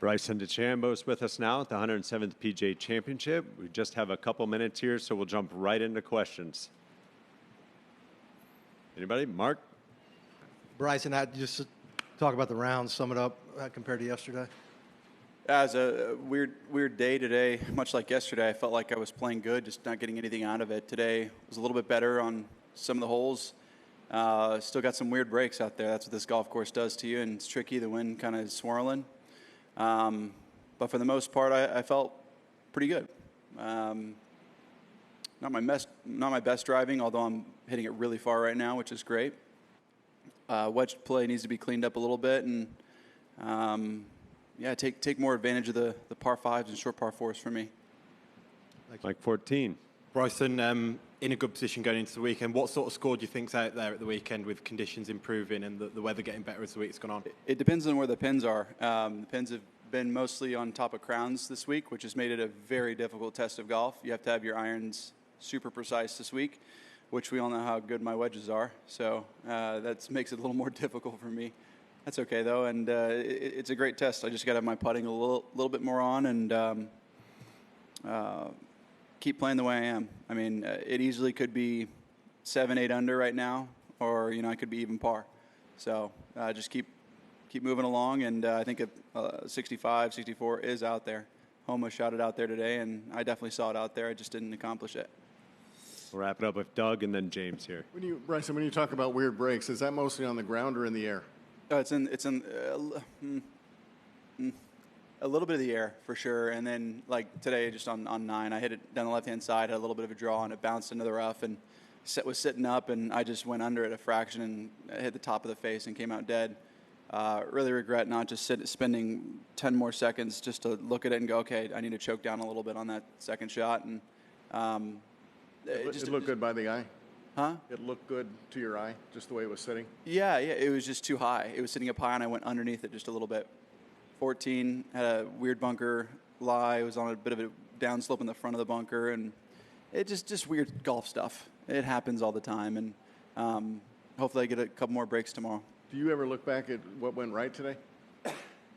Bryson DeChambeau is with us now at the 107th PGA Championship. We just have a couple minutes here, so we'll jump right into questions. Anybody? Mark? Bryson, just talk about the round, sum it up compared to yesterday. Yeah, it was a weird day today. Much like yesterday, I felt like I was playing good, just not getting anything out of it. Today was a little bit better on some of the holes. Still got some weird breaks out there. That's what this golf course does to you, and it's tricky. The wind kind of is swirling. But for the most part, I felt pretty good. Not my best driving, although I'm hitting it really far right now, which is great. Wedge play needs to be cleaned up a little bit, and take more advantage of the par fives and short par fours for me. Like 14. Bryson, in a good position going into the weekend. What sort of score do you think's out there at the weekend with conditions improving and the weather getting better as the week's gone on? It depends on where the pins are. The pins have been mostly on top of crowns this week, which has made it a very difficult test of golf. You have to have your irons super precise this week, which we all know how good my wedges are. So that makes it a little more difficult for me. That's okay, though, and it's a great test. I just got to have my putting a little bit more on and keep playing the way I am. I mean, it easily could be 7-8 under right now, or I could be even par. So just keep moving along, and I think 65, 64 is out there. Homa shot it out there today, and I definitely saw it out there. I just didn't accomplish it. We'll wrap it up with Doug and then James here. Bryson, when you talk about weird breaks, is that mostly on the ground or in the air? It's in a little bit of the air for sure, and then like today, just on 9, I hit it down the left-hand side, had a little bit of a draw, and it bounced into the rough, and was sitting up, and I just went under it a fraction and hit the top of the face and came out dead. Really regret not just spending 10 more seconds just to look at it and go, okay, I need to choke down a little bit on that second shot, and it looked good by the eye. Huh? It looked good to your eye, just the way it was sitting? Yeah, it was just too high. It was sitting up high, and I went underneath it just a little bit. 14, had a weird bunker lie. It was on a bit of a downslope in the front of the bunker, and it just weird golf stuff. It happens all the time, and hopefully I get a couple more breaks tomorrow. Do you ever look back at what went right today?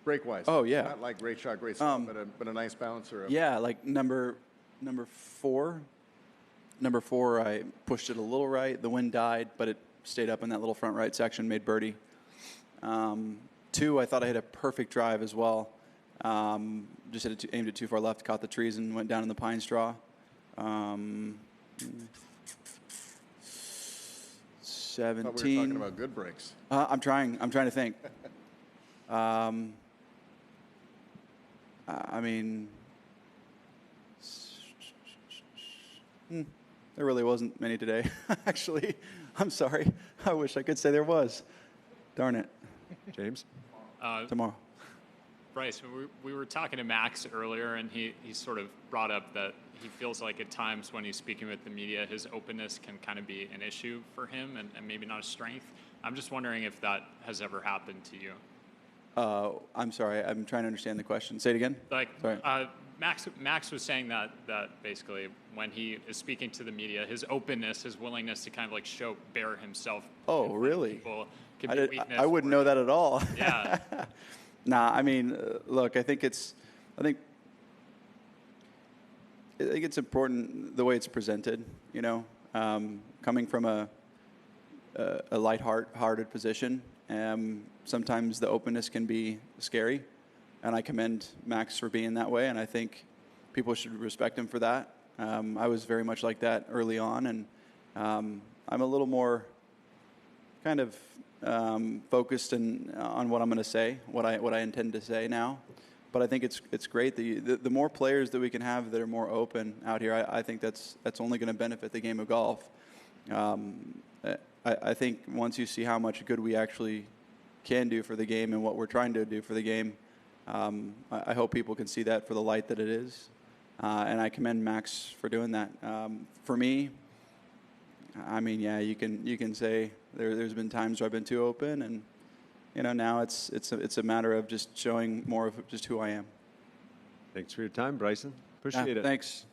Break-wise? Oh, yeah. Not like great shot, great spot, but a nice bounce? Yeah, like number 4. Number 4, I pushed it a little right. The wind died, but it stayed up in that little front right section, made birdie. 2, I thought I hit a perfect drive as well. Just aimed it too far left, caught the trees, and went down in the pine straw. 17. I thought we were talking about good breaks. I'm trying to think. There really wasn't many today, actually. I'm sorry. I wish I could say there was. Darn it. James? Tomorrow. Bryce, we were talking to Max earlier, and he sort of brought up that he feels like at times when he's speaking with the media, his openness can kind of be an issue for him and maybe not a strength. I'm just wondering if that has ever happened to you. I'm sorry. I'm trying to understand the question. Say it again. Max was saying that basically when he is speaking to the media, his openness, his willingness to kind of like bare himself. Oh, really? People can be weakness. I wouldn't know that at all. Yeah. Nah, I mean, look, I think it's important the way it's presented. Coming from a light-hearted position. Sometimes the openness can be scary, and I commend Max for being that way, and I think people should respect him for that. I was very much like that early on, and I'm a little more kind of focused on what I'm going to say, what I intend to say now. But I think it's great that the more players that we can have that are more open out here, I think that's only going to benefit the game of golf. I think once you see how much good we actually can do for the game and what we're trying to do for the game, I hope people can see that for the light that it is. And I commend Max for doing that. For me, I mean, yeah, you can say there's been times where I've been too open, and now it's a matter of just showing more of just who I am. Thanks for your time, Bryson. Appreciate it. Thanks.